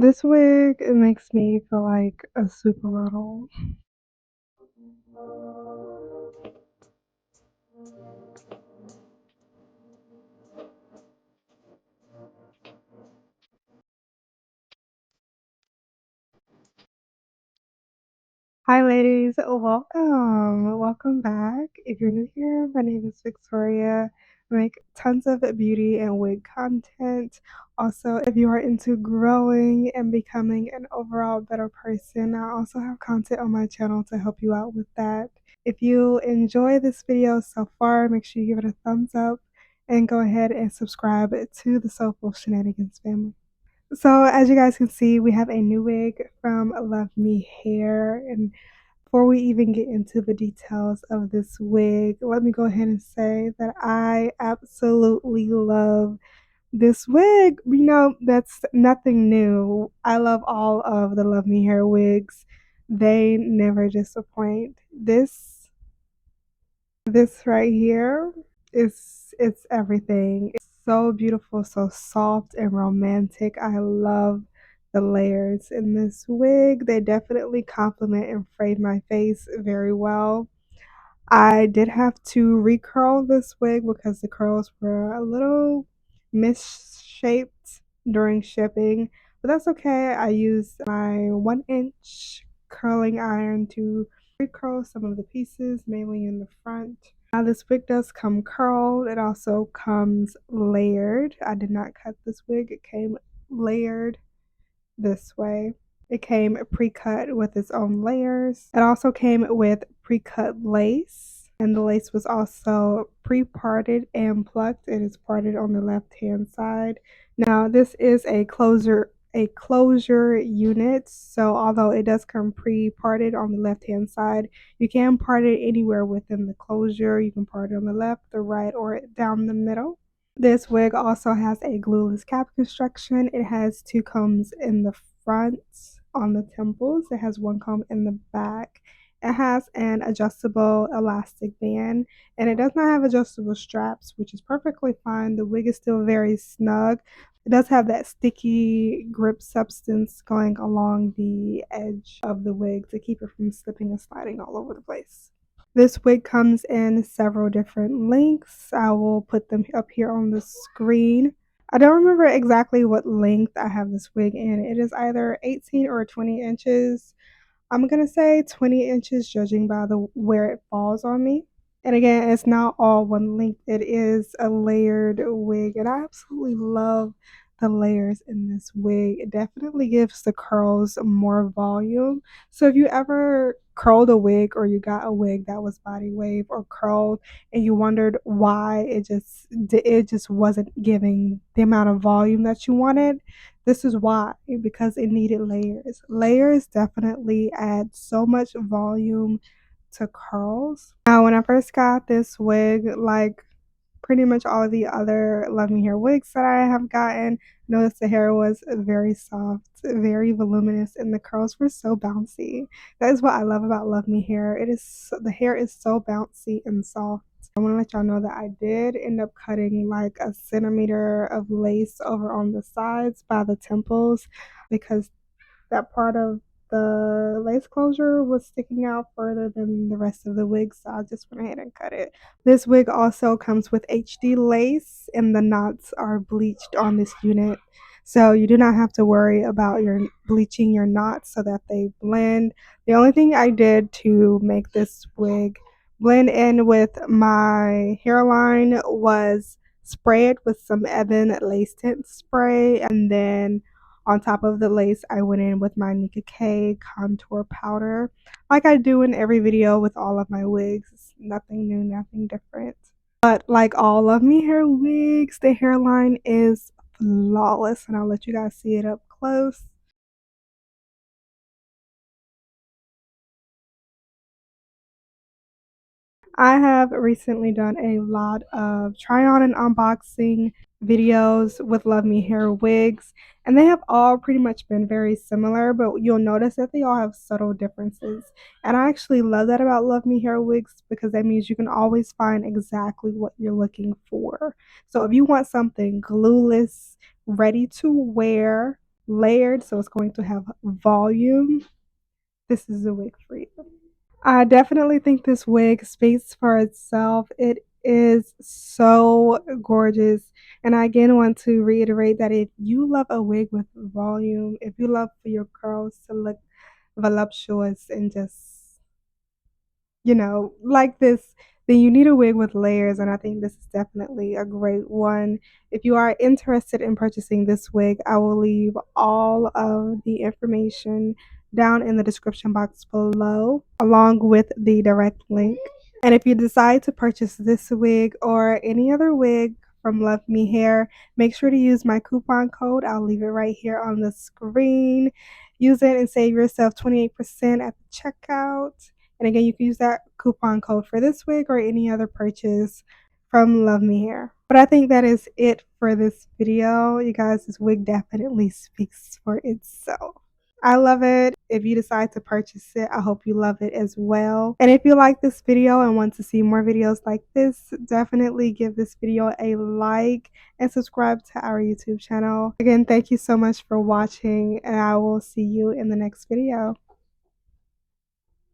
This wig, it makes me feel like a supermodel. Hi ladies, welcome. Welcome back. If you're new here, my name is Victoria. I make tons of beauty and wig content. Also, if you are into growing and becoming an overall better person, I also have content on my channel to help you out with that. If you enjoy this video so far, make sure you give it a thumbs up and go ahead and subscribe to the Soulful Shenanigans family. So as you guys can see, we have a new wig from LUVME Hair. And before we even get into the details of this wig, let me go ahead and say that I absolutely love this wig. That's nothing new. I love all of the LUVME Hair wigs. They never disappoint. This right here is it's everything. It's so beautiful, so soft and romantic. I love the layers in this wig. They definitely complement and frame my face very well. I did have to recurl this wig because the curls were a little misshaped during shipping, but that's okay. I used my 1-inch curling iron to recurl some of the pieces, mainly in the front. Now this wig does come curled. It also comes layered. I did not cut this wig. It came layered this way. It came pre-cut with its own layers. It also came with pre-cut lace, and the lace was also pre-parted and plucked. It is parted on the left-hand side. Now this is a closure unit, so although it does come pre-parted on the left-hand side, you can part it anywhere within the closure. You can part it on the left, the right, or down the middle. This wig also has a glueless cap construction. It has two combs in the front on the temples. It has one comb in the back. It has an adjustable elastic band, and it does not have adjustable straps, which is perfectly fine. The wig is still very snug. It does have that sticky grip substance going along the edge of the wig to keep it from slipping and sliding all over the place. This wig comes in several different lengths. I will put them up here on the screen. I don't remember exactly what length I have this wig in. It is either 18 or 20 inches. I'm gonna say 20 inches judging by the where it falls on me. And again, it's not all one length. It is a layered wig, and I absolutely love the layers in this wig. It definitely gives the curls more volume. So if you ever curled a wig or you got a wig that was body wave or curled and you wondered why it just wasn't giving the amount of volume that you wanted, this is why, because it needed layers. Layers definitely add so much volume to curls. Now, when I first got this wig, like pretty much all of the other LUVME Hair wigs that I have gotten, noticed the hair was very soft, very voluminous, and the curls were so bouncy. That is what I love about LUVME Hair. The hair is so bouncy and soft. I want to let y'all know that I did end up cutting like a centimeter of lace over on the sides by the temples because that part of the lace closure was sticking out further than the rest of the wig, so I just went ahead and cut it. This wig also comes with HD lace, and the knots are bleached on this unit. So you do not have to worry about your bleaching your knots so that they blend. The only thing I did to make this wig blend in with my hairline was spray it with some Ebin lace tint spray, and then on top of the lace, I went in with my Nika K contour powder, like I do in every video with all of my wigs. Nothing new, nothing different. But like all of me hair wigs, the hairline is flawless, and I'll let you guys see it up close. I have recently done a lot of try on and unboxing videos with LUVME Hair wigs, and they have all pretty much been very similar, but you'll notice that they all have subtle differences. And I actually love that about LUVME Hair wigs because that means you can always find exactly what you're looking for. So if you want something glueless, ready to wear, layered, so it's going to have volume. This is a wig for you. I definitely think this wig speaks for itself. It is so gorgeous. And I again want to reiterate that if you love a wig with volume, if you love for your curls to look voluptuous and just, like this, then you need a wig with layers. And I think this is definitely a great one. If you are interested in purchasing this wig, I will leave all of the information down in the description box below, along with the direct link. And if you decide to purchase this wig or any other wig from LUVME Hair, make sure to use my coupon code. I'll leave it right here on the screen. Use it and save yourself 28% at the checkout. And again, you can use that coupon code for this wig or any other purchase from LUVME Hair. But I think that is it for this video. You guys, this wig definitely speaks for itself. I love it. If you decide to purchase it, I hope you love it as well. And if you like this video and want to see more videos like this, definitely give this video a like and subscribe to our YouTube channel. Again, thank you so much for watching, and I will see you in the next video.